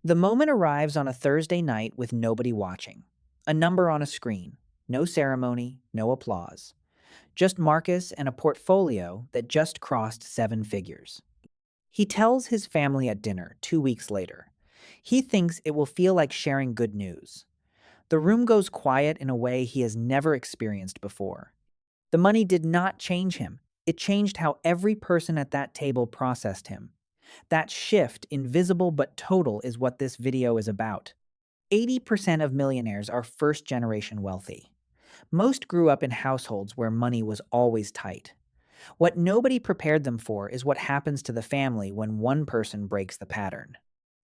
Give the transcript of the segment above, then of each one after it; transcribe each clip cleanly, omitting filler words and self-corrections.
The moment arrives on a Thursday night with nobody watching. A number on a screen. No ceremony, no applause. Just Marcus and a portfolio that just crossed seven figures. He tells his family at dinner 2 weeks later. He thinks it will feel like sharing good news. The room goes quiet in a way he has never experienced before. The money did not change him. It changed how every person at that table processed him. That shift, invisible but total, is what this video is about. 80% of millionaires are first generation wealthy. Most grew up in households where money was always tight. What nobody prepared them for is what happens to the family when one person breaks the pattern.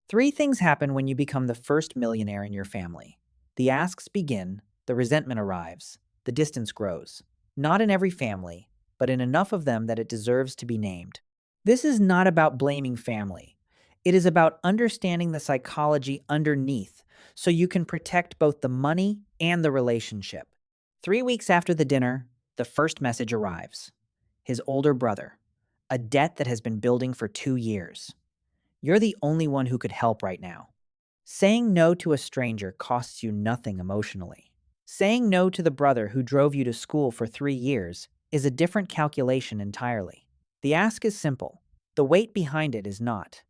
Three things happen when you become the first millionaire in your family. The asks begin, the resentment arrives, the distance grows. Not in every family, but in enough of them that it deserves to be named. This is not about blaming family. It is about understanding the psychology underneath so you can protect both the money and the relationship. 3 weeks after the dinner, the first message arrives. His older brother, a debt that has been building for 2 years. You're the only one who could help right now. Saying no to a stranger costs you nothing emotionally. Saying no to the brother who drove you to school for 3 years is a different calculation entirely. The ask is simple. The weight behind it is not.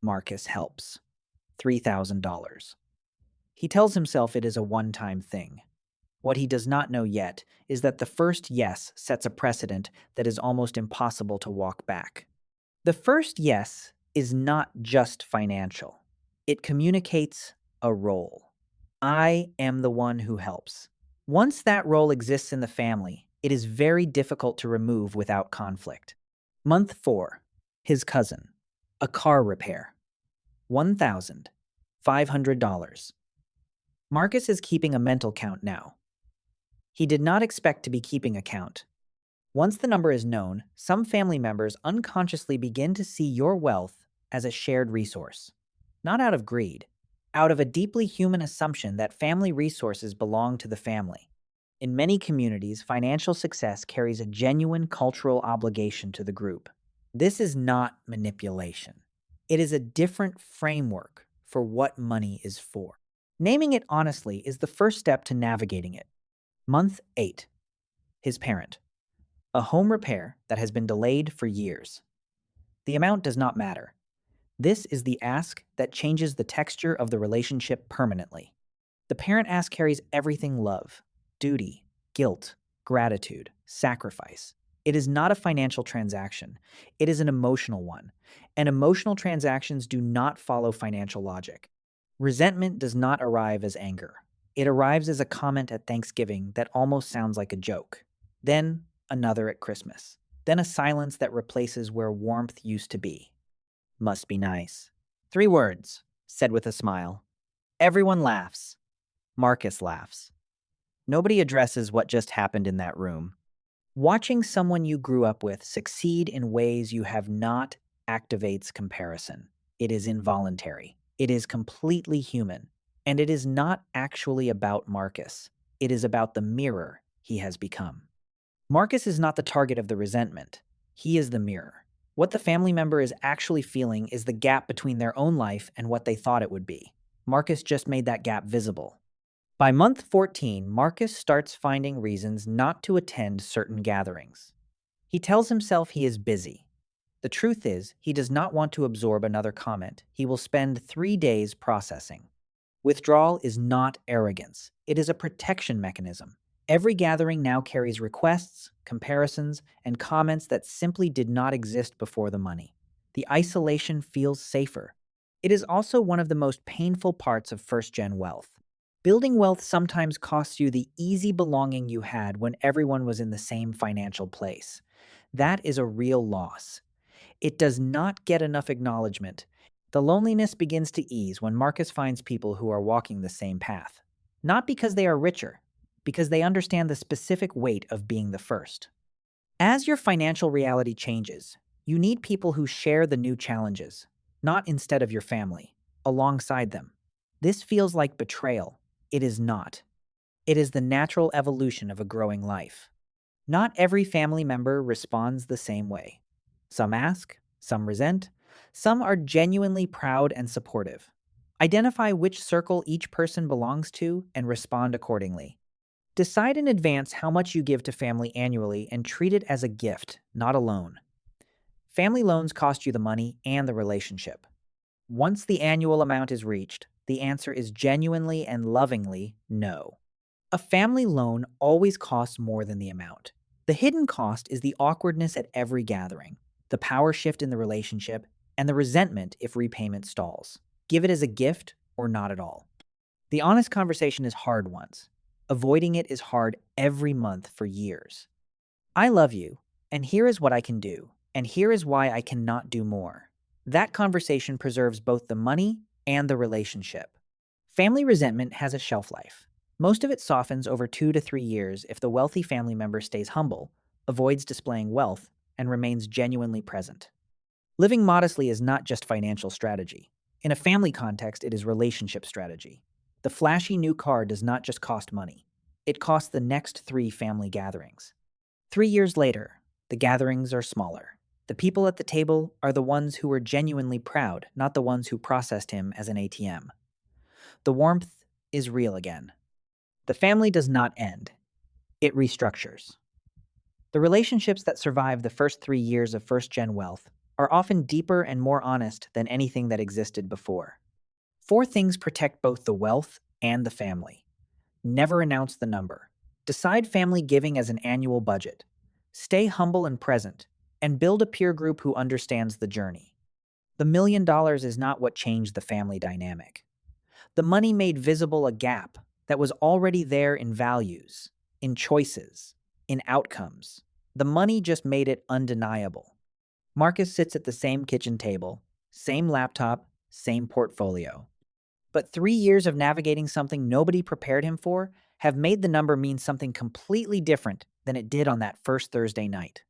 Marcus helps. $3,000. He tells himself it is a one-time thing. What he does not know yet is that the first yes sets a precedent that is almost impossible to walk back. The first yes is not just financial. It communicates a role. I am the one who helps. Once that role exists in the family, it is very difficult to remove without conflict. Month 4. His cousin. A car repair. $1,500. Marcus is keeping a mental count now. He did not expect to be keeping a count. Once the number is known, some family members unconsciously begin to see your wealth as a shared resource. Not out of greed, out of a deeply human assumption that family resources belong to the family. In many communities, financial success carries a genuine cultural obligation to the group. This is not manipulation. It is a different framework for what money is for. Naming it honestly is the first step to navigating it. Month 8. His parent. A home repair that has been delayed for years. The amount does not matter. This is the ask that changes the texture of the relationship permanently. The parent ask carries everything: love, duty, guilt, gratitude, sacrifice. It is not a financial transaction. It is an emotional one. And emotional transactions do not follow financial logic. Resentment does not arrive as anger. It arrives as a comment at Thanksgiving that almost sounds like a joke. Then another at Christmas. Then a silence that replaces where warmth used to be. Must be nice. 3 words, said with a smile. Everyone laughs. Marcus laughs. Nobody addresses what just happened in that room. Watching someone you grew up with succeed in ways you have not activates comparison. It is involuntary. It is completely human. And it is not actually about Marcus. It is about the mirror he has become. Marcus is not the target of the resentment. He is the mirror. What the family member is actually feeling is the gap between their own life and what they thought it would be. Marcus just made that gap visible. By month 14, Marcus starts finding reasons not to attend certain gatherings. He tells himself he is busy. The truth is, he does not want to absorb another comment. He will spend 3 days processing. Withdrawal is not arrogance. It is a protection mechanism. Every gathering now carries requests, comparisons, and comments that simply did not exist before the money. The isolation feels safer. It is also one of the most painful parts of first-gen wealth. Building wealth sometimes costs you the easy belonging you had when everyone was in the same financial place. That is a real loss. It does not get enough acknowledgement. The loneliness begins to ease when Marcus finds people who are walking the same path. Not because they are richer, because they understand the specific weight of being the first. As your financial reality changes, you need people who share the new challenges, not instead of your family, alongside them. This feels like betrayal. It is not. It is the natural evolution of a growing life. Not every family member responds the same way. Some ask, some resent, some are genuinely proud and supportive. Identify which circle each person belongs to and respond accordingly. Decide in advance how much you give to family annually and treat it as a gift, not a loan. Family loans cost you the money and the relationship. Once the annual amount is reached, the answer is genuinely and lovingly no. A family loan always costs more than the amount. The hidden cost is the awkwardness at every gathering, the power shift in the relationship, and the resentment if repayment stalls. Give it as a gift or not at all. The honest conversation is hard once. Avoiding it is hard every month for years. I love you, and here is what I can do, and here is why I cannot do more. That conversation preserves both the money and the relationship. Family resentment has a shelf life. Most of it softens over 2 to 3 years if the wealthy family member stays humble, avoids displaying wealth, and remains genuinely present. Living modestly is not just financial strategy. In a family context, it is relationship strategy. The flashy new car does not just cost money. It costs the next 3 family gatherings. 3 years later, the gatherings are smaller. The people at the table are the ones who were genuinely proud, not the ones who processed him as an ATM. The warmth is real again. The family does not end. It restructures. The relationships that survive the first 3 years of first-gen wealth are often deeper and more honest than anything that existed before. 4 things protect both the wealth and the family. Never announce the number. Decide family giving as an annual budget. Stay humble and present, and build a peer group who understands the journey. The $1 million is not what changed the family dynamic. The money made visible a gap that was already there in values, in choices, in outcomes. The money just made it undeniable. Marcus sits at the same kitchen table, same laptop, same portfolio. But 3 years of navigating something nobody prepared him for have made the number mean something completely different than it did on that first Thursday night.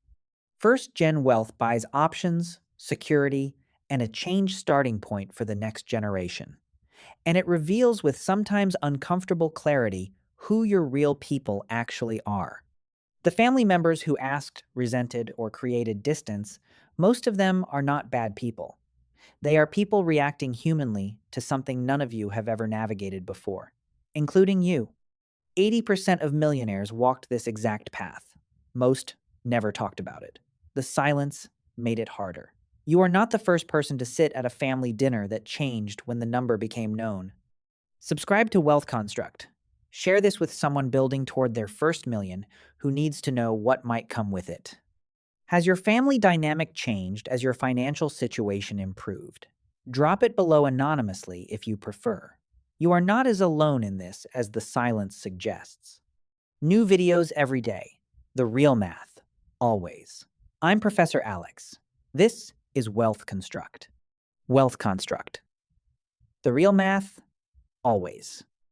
First-gen wealth buys options, security, and a change starting point for the next generation. And it reveals with sometimes uncomfortable clarity who your real people actually are. The family members who asked, resented, or created distance, most of them are not bad people. They are people reacting humanly to something none of you have ever navigated before, including you. 80% of millionaires walked this exact path. Most never talked about it. The silence made it harder. You are not the first person to sit at a family dinner that changed when the number became known. Subscribe to Wealth Construct. Share this with someone building toward their first million who needs to know what might come with it. Has your family dynamic changed as your financial situation improved? Drop it below anonymously if you prefer. You are not as alone in this as the silence suggests. New videos every day. The real math. Always. I'm Professor Alex. This is Wealth Construct. Wealth Construct. The real math. Always.